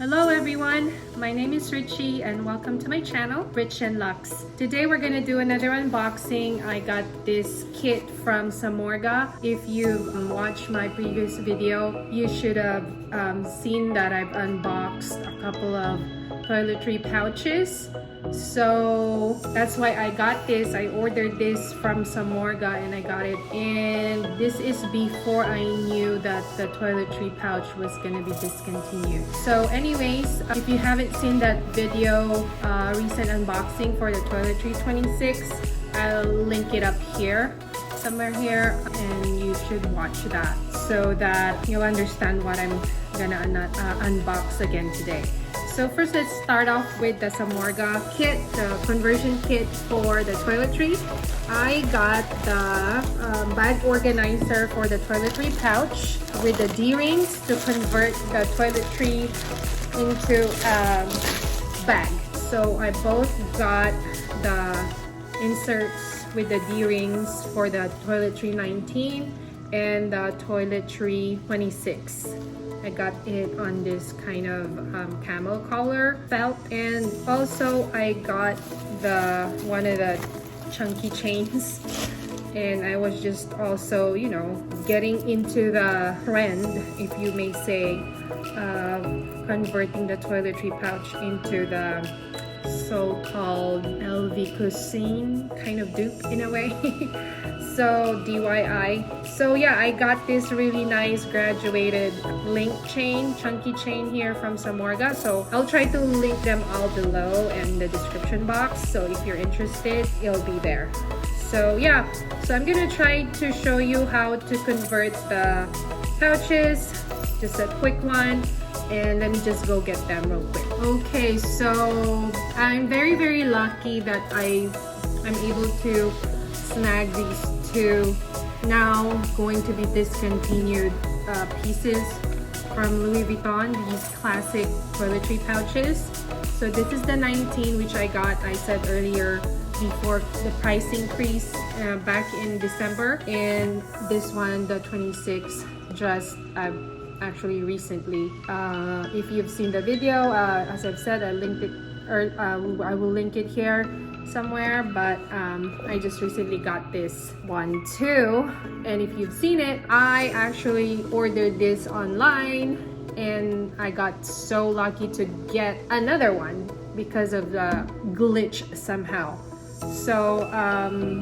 Hello everyone, my name is Ritchie and welcome to my channel, Ritch and Lux. Today we're gonna do another unboxing. I got this kit from Samorga. If you've watched my previous video, you should have seen that I've unboxed a couple of toiletry pouches. So that's why I got this. I ordered this from Samorga and I got it. And this is before I knew that the toiletry pouch was gonna be discontinued. So anyways, if you haven't seen that video, recent unboxing for the Toiletry 26, I'll link it up here, somewhere here, and you should watch that so that you'll understand what I'm gonna unbox again today. So first, let's start off with the Samorga kit, the conversion kit for the toiletry. I got the bag organizer for the toiletry pouch with the D-rings to convert the toiletry into a bag. So I both got the inserts with the D-rings for the Toiletry 19 and the Toiletry 26. I got it on this kind of camel collar felt, and also I got one of the chunky chains, and I was just also, you know, getting into the trend, if you may say, converting the toiletry pouch into the so-called LV cuisine kind of dupe in a way. So DIY. So yeah, I got this really nice graduated link chain, chunky chain here from Samorga. So I'll try to link them all below in the description box. So if you're interested, it'll be there. So yeah, so I'm gonna try to show you how to convert the pouches. Just a quick one. And let me just go get them real quick. Okay, so I'm very lucky that I'm able to snag these two now going to be discontinued pieces from Louis Vuitton, these classic toiletry pouches. So this is the 19, which I got, I said earlier, before the price increase back in December, and this one, the 26, just actually recently. If you've seen the video, as I've said, I linked it, or I will link it here somewhere, but I just recently got this one too, and if you've seen it, I actually ordered this online and I got so lucky to get another one because of the glitch somehow. So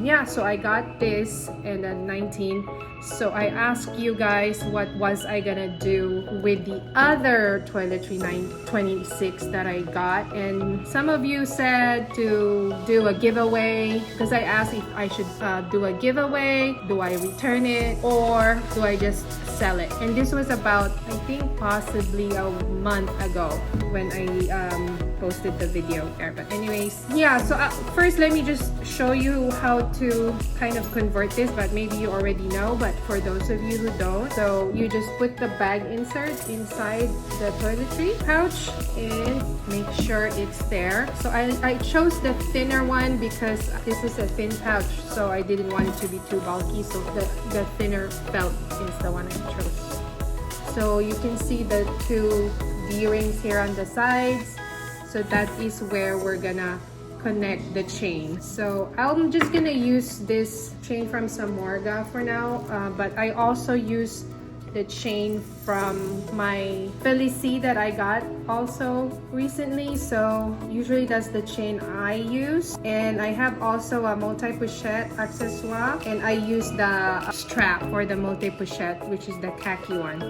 yeah, so I got this and then 19. So I asked you guys what was I gonna do with the other Toiletry 26 that I got, and some of you said to do a giveaway, because I asked if I should do a giveaway, do I return it, or do I just sell it. And this was about, I think, possibly a month ago when I posted the video there. But anyways, yeah, so first let me just show you how to kind of convert this, but maybe you already know, but for those of you who don't, so you just put the bag insert inside the toiletry pouch and make sure it's there. So I chose the thinner one because this is a thin pouch, so I didn't want it to be too bulky, so the thinner felt is the one I chose. So you can see the two D-rings here on the sides, so that is where we're gonna connect the chain. So I'm just gonna use this chain from Samorga for now, but I also use the chain from my Felicie that I got also recently. So usually that's the chain I use, and I have also a multi-pochette accessoire, and I use the strap for the multi-pochette, which is the khaki one.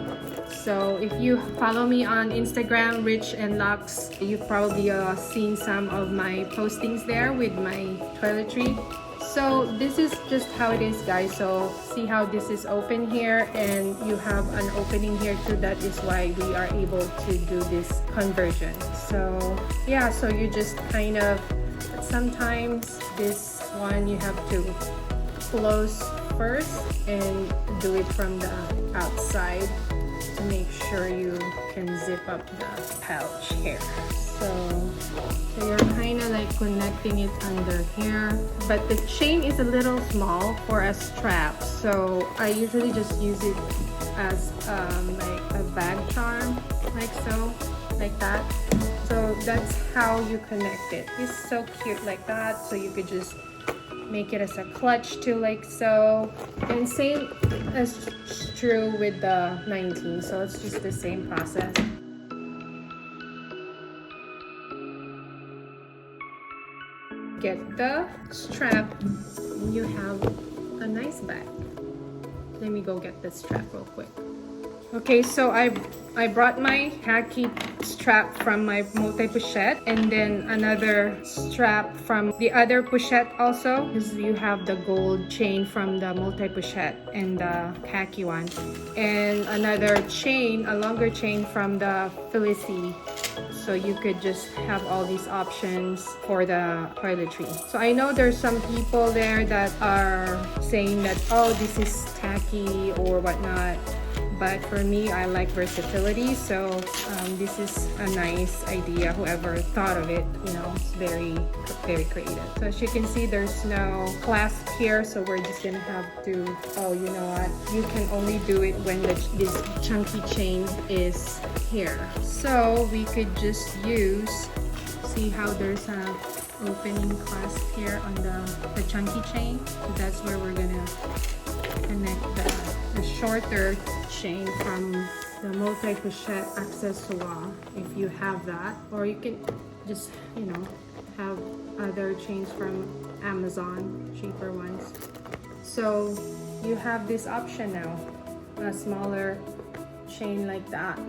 So if you follow me on Instagram, Ritch and Lux, you've probably seen some of my postings there with my toiletry. So this is just how it is, guys. So see how this is open here, and you have an opening here too. That is why we are able to do this conversion. So yeah, so you just kind of, sometimes this one you have to close first and do it from the outside to make sure you can zip up the pouch here. So you're kind of like connecting it under here, but the chain is a little small for a strap, so I usually just use it as like a bag charm, like so. like that. So that's how you connect it. It's so cute like that. So you could just make it as a clutch too, like so. And same as true with the 19. So it's just the same process. Get the strap and you have a nice bag. Let me go get the strap real quick. Okay, so I brought my khaki strap from my multi-pochette, and then another strap from the other pochette also, because you have the gold chain from the multi-pochette and the khaki one, and another chain, a longer chain from the Felicity. So you could just have all these options for the toiletry. So I know there's some people there that are saying that, oh, this is tacky or whatnot. But for me, I like versatility, so this is a nice idea. Whoever thought of it, you know, it's very, very creative. So as you can see, there's no clasp here, so we're just gonna have to, oh, you know what? You can only do it when this chunky chain is here. So we could just use, see how there's a opening clasp here on the chunky chain. So that's where we're gonna connect the shorter chain from the multi-pochette accessoire, if you have that, or you can just, you know, have other chains from Amazon, cheaper ones. So you have this option now, a smaller chain like that.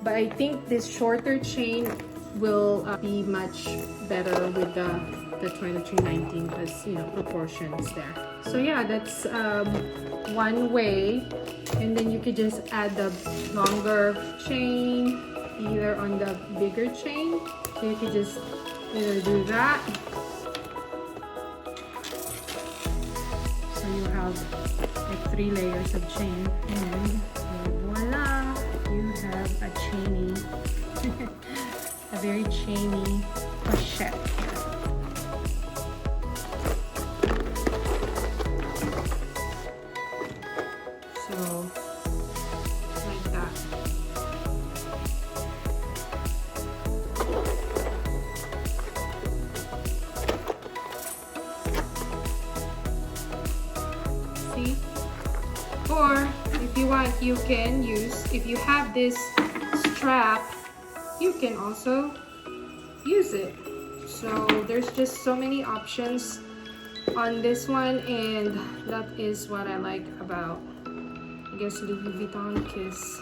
But I think this shorter chain will be much better with the Toiletry 19 because, you know, proportions there. So yeah, that's one way. And then you could just add the longer chain either on the bigger chain. So you could just either do that. So you have like 3 layers of chain, and voila, you have a chainy, a very chainy pochette. Or if you want, you can use, if you have this strap, you can also use it. So there's just so many options on this one, and that is what I like about, I guess, Louis Vuitton, because,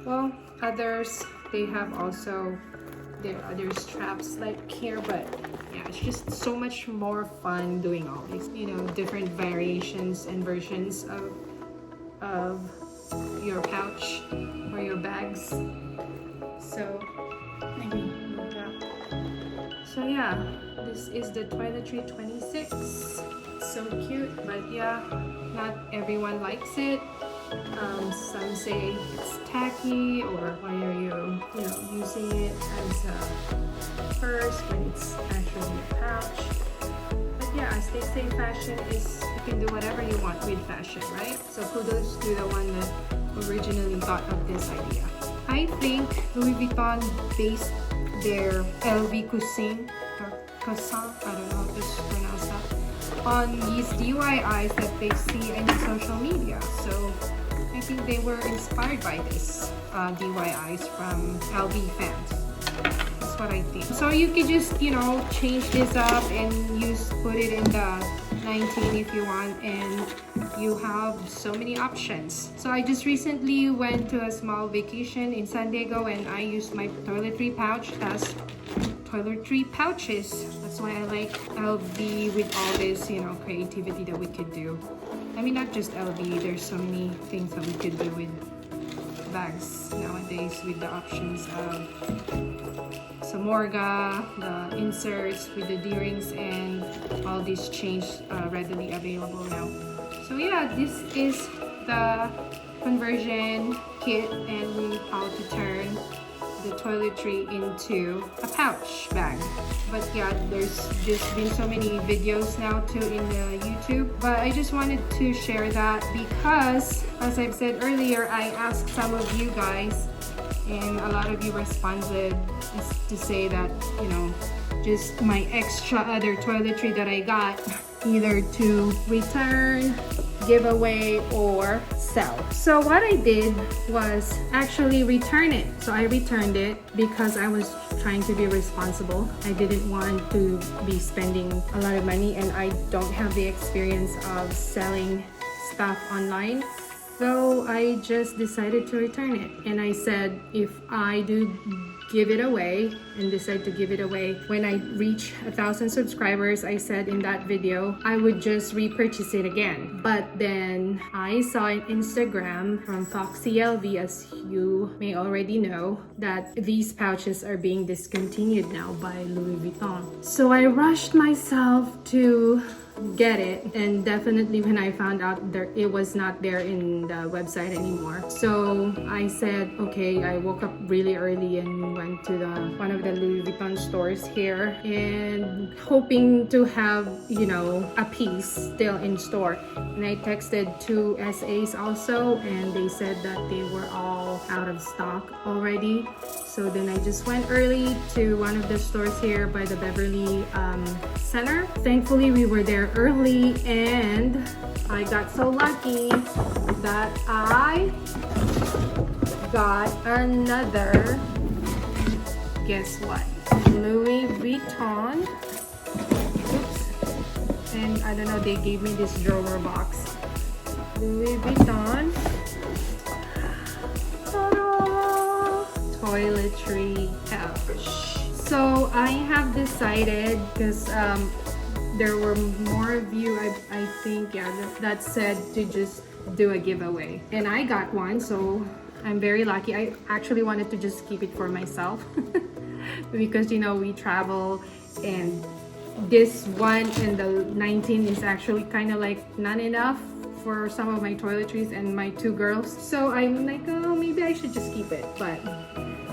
well, others, they have also their other straps like here, but yeah, it's just so much more fun doing all these, you know, different variations and versions of your pouch or your bags. So maybe move that. So yeah, this is the Toiletry 26. So cute, but yeah, not everyone likes it. Some say it's tacky, or why are you know, using it as a purse when it's actually a pouch. But yeah, as they say, fashion is, you can do whatever you want with fashion, right? So kudos to the one that originally thought of this idea. I think Louis Vuitton based their LV Cousin, or Cousin, I don't know how to pronounce that, on these DIYs that they see in social media. So I think they were inspired by this DIYs from LV fans. That's what I think. So you could just, you know, change this up and put it in the 19 if you want, and you have so many options. So I just recently went to a small vacation in San Diego, and I used my toiletry pouch as toiletry pouches. That's why I like LV with all this, you know, creativity that we could do. I mean, not just LV, there's so many things that we could do with bags nowadays, with the options of Samorga, the inserts with the D-rings, and all these chains readily available now. So yeah, this is the conversion kit and how to turn the toiletry into a pouch bag. But yeah, there's just been so many videos now too in YouTube, but I just wanted to share that because, as I've said earlier, I asked some of you guys and a lot of you responded to say that, you know, just my extra other toiletry that I got, either to return, give away, or sell. So what I did was actually return it. So I returned it because I was trying to be responsible. I didn't want to be spending a lot of money, and I don't have the experience of selling stuff online. So I just decided to return it, and I said if I do give it away and decide to give it away when I reach 1,000 subscribers, I said in that video I would just repurchase it again. But then I saw on Instagram from Foxy LV, as you may already know, that these pouches are being discontinued now by Louis Vuitton. So I rushed myself to get it, and definitely when I found out there it was not there in the website anymore. So I said, okay, I woke up really early and went to one of the Louis Vuitton stores here, and hoping to have, you know, a piece still in store. And I texted 2 SAs also, and they said that they were all out of stock already. So then I just went early to one of the stores here by the Beverly Center. Thankfully we were there early, and I got so lucky that I got another, guess what, Louis Vuitton. Oops. And I don't know, they gave me this drawer box. Louis Vuitton Toiletry pouch. So I have decided, because there were more of you, I think, yeah, that said to just do a giveaway, and I got one, so I'm very lucky. I actually wanted to just keep it for myself because, you know, we travel, and this one and the 19 is actually kind of like not enough for some of my toiletries and my 2 girls. So I'm like, oh, maybe I should just keep it. But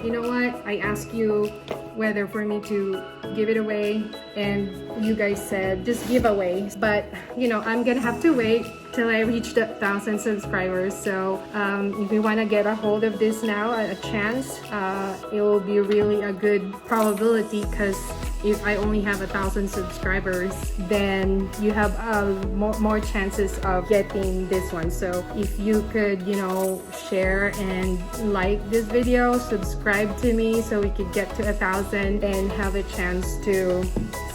you know what? I asked you whether for me to give it away, and you guys said just give away. But you know, I'm gonna have to wait till I reach the 1,000 subscribers. So if you want to get a hold of this now, a chance, it will be really a good probability, because if I only have 1,000 subscribers, then you have more chances of getting this one. So if you could, you know, share and like this video, subscribe to me so we could get to 1,000 and have a chance to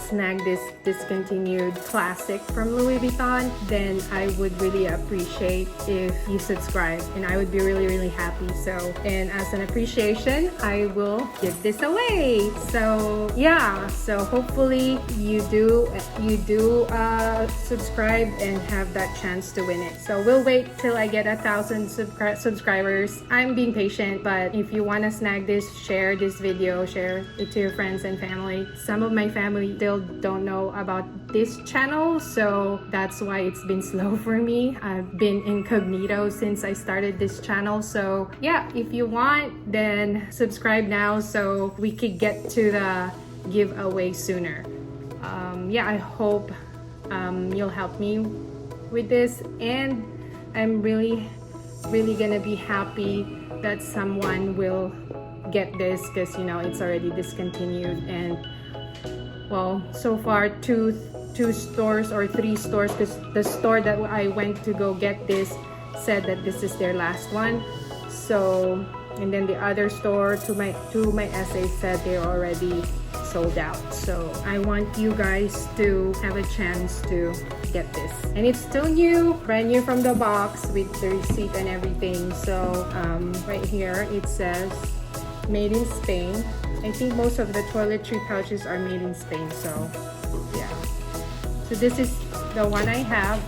snag this discontinued classic from Louis Vuitton, then I would really appreciate if you subscribe, and I would be really happy. So, and as an appreciation, I will give this away. So yeah, so hopefully you do subscribe and have that chance to win it. So we'll wait till I get 1,000 subscribers. I'm being patient, but if you want to snag this, share this video, share it to your friends and family. Some of my family still don't know about this channel, so that's why it's been slow for me. I've been incognito since I started this channel. So yeah, if you want, then subscribe now so we could get to the giveaway sooner. Yeah, I hope you'll help me with this, and I'm really gonna be happy that someone will get this, because you know it's already discontinued. And well, so far two stores or 3 stores, because the store that I went to go get this said that this is their last one. So, and then the other store, to my essays, said they're already sold out. So I want you guys to have a chance to get this, and it's still new, brand new from the box with the receipt and everything. So right here it says made in Spain. I think most of the toiletry pouches are made in Spain, so yeah. So this is the one I have,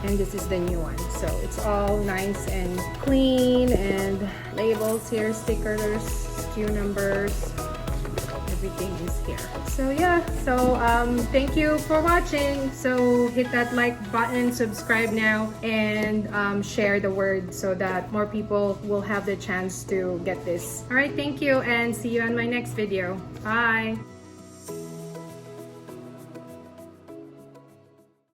and this is the new one. So it's all nice and clean, and labels here, stickers, SKU numbers, everything is here. So yeah, so thank you for watching. So hit that like button, subscribe now, and share the word so that more people will have the chance to get this. All right, thank you, and see you on my next video. Bye.